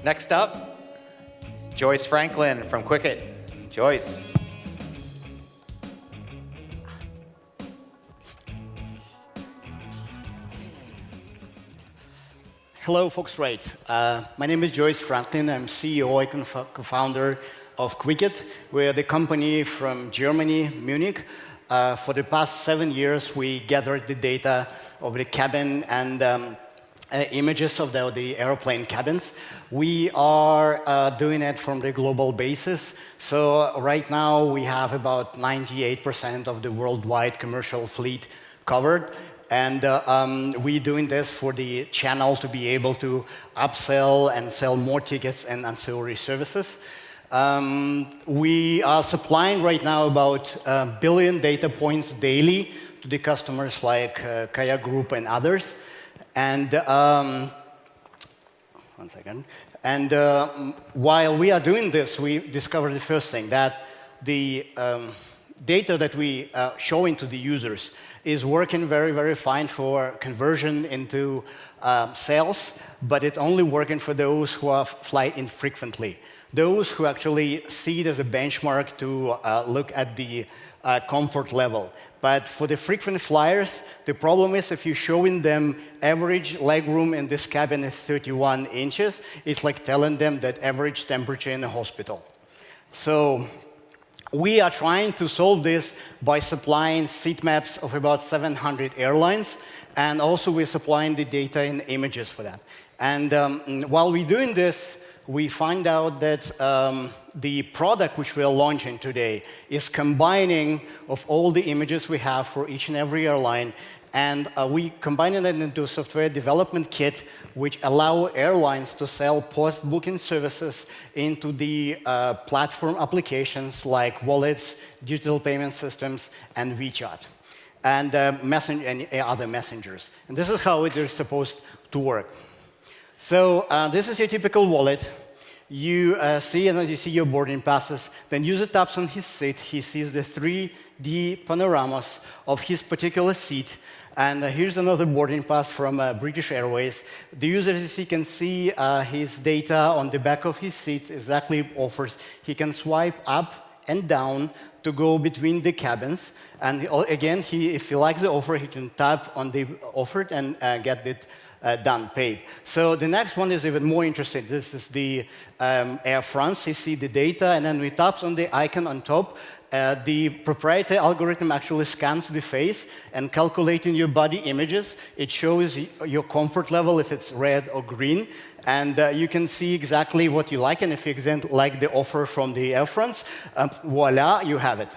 Next up, Djois Franklin from Quicket. Djois. Hello, Phocuswright. My name is Djois Franklin. I'm CEO and co-founder of Quicket. We're the company from Germany, Munich. For the past 7 years, we gathered the data of the cabin and images of the airplane cabins. We are doing it from the global basis. So right now, we have about 98% of the worldwide commercial fleet covered. And we're doing this for the channel to be able to upsell and sell more tickets and ancillary services. We are supplying right now about 1 billion data points daily to the customers like Kaya Group and others. And one second. And while we are doing this, we discovered the first thing, that the data that we showing to the users is working very, very fine for conversion into sales, but it's only working for those who fly infrequently. Those who actually see it as a benchmark to look at the comfort level. But for the frequent flyers, the problem is if you're showing them average legroom in this cabin is 31 inches, it's like telling them that average temperature in a hospital. So we are trying to solve this by supplying seat maps of about 700 airlines, and also we're supplying the data in images for that. And while we're doing this, we find out that the product which we are launching today is combining of all the images we have for each and every airline, and we combining it into a software development kit which allow airlines to sell post-booking services into the platform applications like wallets, digital payment systems, and WeChat, and other messengers. And this is how it is supposed to work. So this is your typical wallet. You see, and as you see your boarding passes, then user taps on his seat. He sees the 3D panoramas of his particular seat. And here's another boarding pass from British Airways. The user, as you can see his data on the back of his seat, exactly offers. He can swipe up and down to go between the cabins. And again, if he likes the offer, he can tap on the offer and get it done, paid. So the next one is even more interesting. This is the Air France. You see the data, and then we tap on the icon on top. The proprietary algorithm actually scans the face and calculating your body images. It shows your comfort level, if it's red or green. And you can see exactly what you like. And if you like the offer from the Air France, voila, you have it.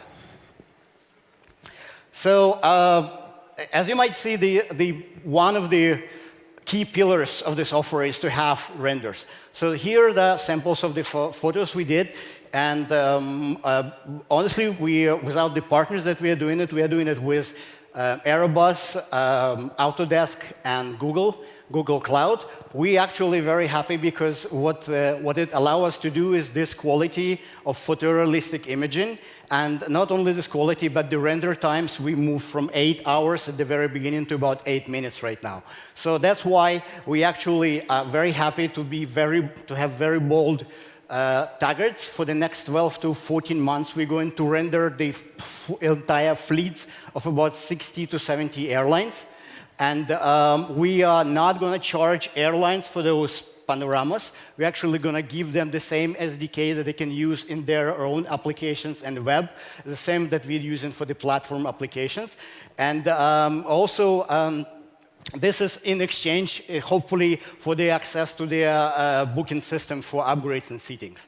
So as you might see, one of the key pillars of this offer is to have renders. So here are the samples of the photos we did. And honestly, without the partners that we are doing it with Airbus, Autodesk, and Google Cloud. We're actually very happy because what it allows us to do is this quality of photorealistic imaging. And not only this quality, but the render times, we moved from 8 hours at the very beginning to about 8 minutes right now. So that's why we actually are very happy to have very bold targets. For the next 12 to 14 months, we're going to render the entire fleets of about 60 to 70 airlines. And we are not going to charge airlines for those panoramas. We're actually going to give them the same SDK that they can use in their own applications and web, the same that we're using for the platform applications. And also, this is in exchange, hopefully, for the access to their booking system for upgrades and seatings.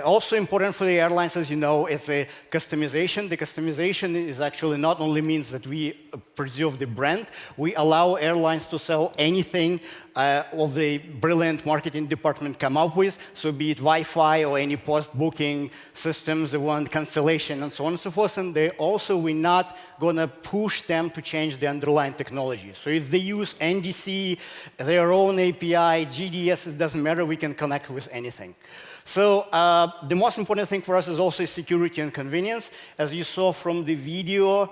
Also important for the airlines, as you know, it's a customization. The customization is actually not only means that we preserve the brand, we allow airlines to sell anything of the brilliant marketing department come up with, so be it Wi-Fi or any post-booking systems, they want cancellation and so on and so forth, and we're not going to push them to change the underlying technology. So if they use NDC, their own API, GDS, it doesn't matter, we can connect with anything. So the most important thing for us is also security and convenience. As you saw from the video,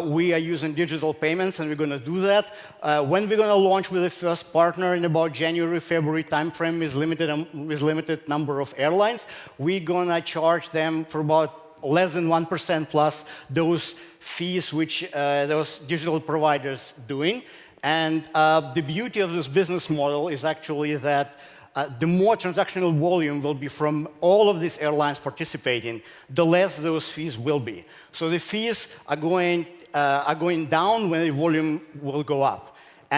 we are using digital payments, and we're going to do that. When we're going to launch with the first partner, partner in about January, February timeframe with limited number of airlines. We're gonna charge them for about less than 1% plus those fees which those digital providers doing. And the beauty of this business model is actually that the more transactional volume will be from all of these airlines participating, the less those fees will be. So the fees are going down when the volume will go up.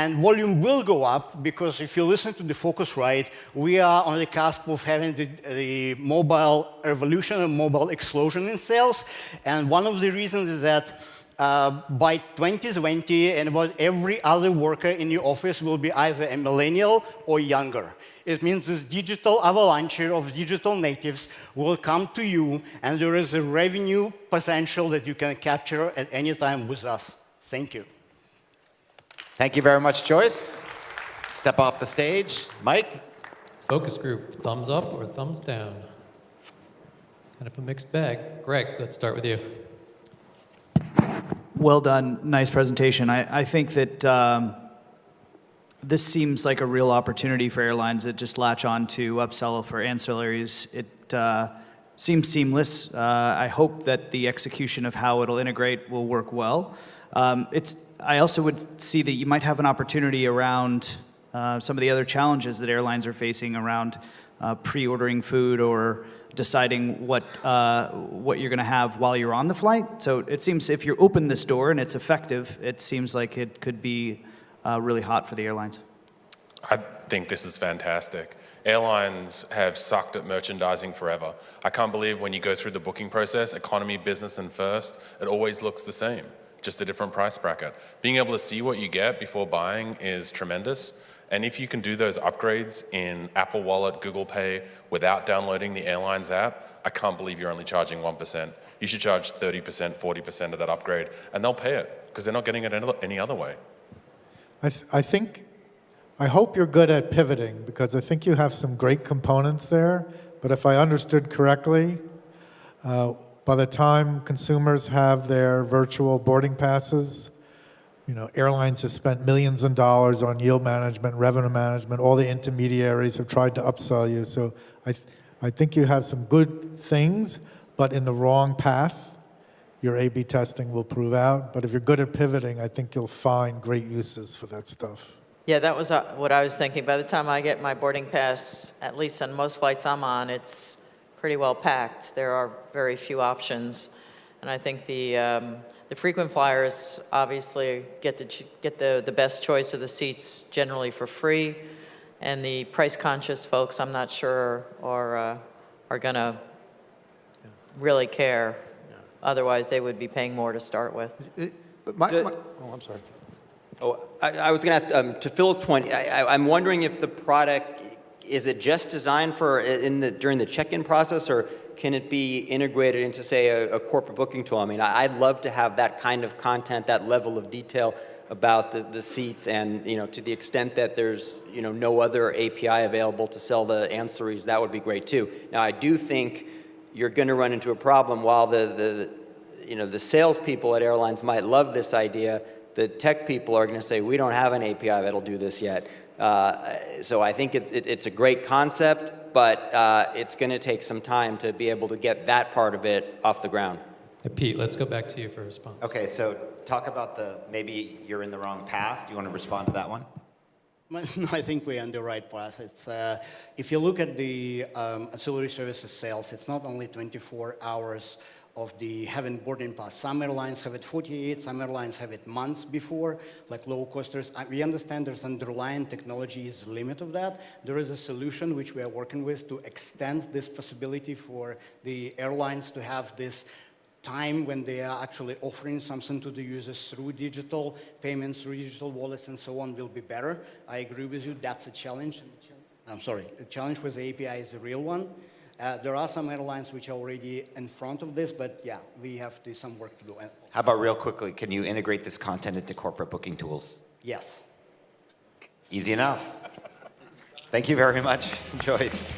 And volume will go up because if you listen to the Phocuswright, we are on the cusp of having the mobile revolution and mobile explosion in sales. And one of the reasons is that by 2020, and about every other worker in your office will be either a millennial or younger. It means this digital avalanche of digital natives will come to you, and there is a revenue potential that you can capture at any time with us. Thank you. Thank you very much, Djois. Step off the stage. Mike? Focus group, thumbs up or thumbs down? Kind of a mixed bag. Greg, let's start with you. Well done. Nice presentation. I think that this seems like a real opportunity for airlines that just latch on to upsell for ancillaries. It seems seamless. I hope that the execution of how it'll integrate will work well. I also would see that you might have an opportunity around some of the other challenges that airlines are facing around pre-ordering food or deciding what you're going to have while you're on the flight. So it seems if you open this door and it's effective, it seems like it could be really hot for the airlines. I think this is fantastic. Airlines have sucked at merchandising forever. I can't believe when you go through the booking process, economy, business, and first, it always looks the same, just a different price bracket. Being able to see what you get before buying is tremendous. And if you can do those upgrades in Apple Wallet, Google Pay, without downloading the airline's app, I can't believe you're only charging 1%. You should charge 30%, 40% of that upgrade, and they'll pay it, because they're not getting it any other way. I hope you're good at pivoting, because I think you have some great components there. But if I understood correctly, by the time consumers have their virtual boarding passes, airlines have spent millions of dollars on yield management, revenue management. All the intermediaries have tried to upsell you. So I think you have some good things, but in the wrong path. Your A/B testing will prove out. But if you're good at pivoting, I think you'll find great uses for that stuff. Yeah, that was what I was thinking. By the time I get my boarding pass, at least on most flights I'm on, it's pretty well packed. There are very few options. And I think the frequent flyers obviously get the best choice of the seats generally for free. And the price-conscious folks, I'm not sure, are going to really care. Otherwise, they would be paying more to start with. I'm sorry. I was going to ask, to Phil's point, I'm wondering if the product, is it just designed for during the check-in process, or can it be integrated into, say, a corporate booking tool? I mean, I'd love to have that kind of content, that level of detail about the seats, and to the extent that there's no other API available to sell the ancillaries, that would be great too. Now, I do think you're going to run into a problem. While the salespeople at airlines might love this idea, the tech people are going to say, we don't have an API that'll do this yet. So I think it's a great concept, but it's going to take some time to be able to get that part of it off the ground. Pete, let's go back to you for a response. Okay, so talk about maybe you're in the wrong path. Do you want to respond to that one? No, I think we're on the right path. It's, if you look at the ancillary services sales, it's not only 24 hours of the having boarding pass. Some airlines have it 48, some airlines have it months before, like low costers. We understand there's underlying technology is the limit of that. There is a solution which we are working with to extend this possibility for the airlines to have this time when they are actually offering something to the users through digital payments, through digital wallets, and so on will be better. I agree with you, that's a challenge. I'm sorry, the challenge with the API is a real one. There are some airlines which are already in front of this, but yeah, we have some work to do. How about real quickly, can you integrate this content into corporate booking tools? Yes. Easy enough. Thank you very much, Djois.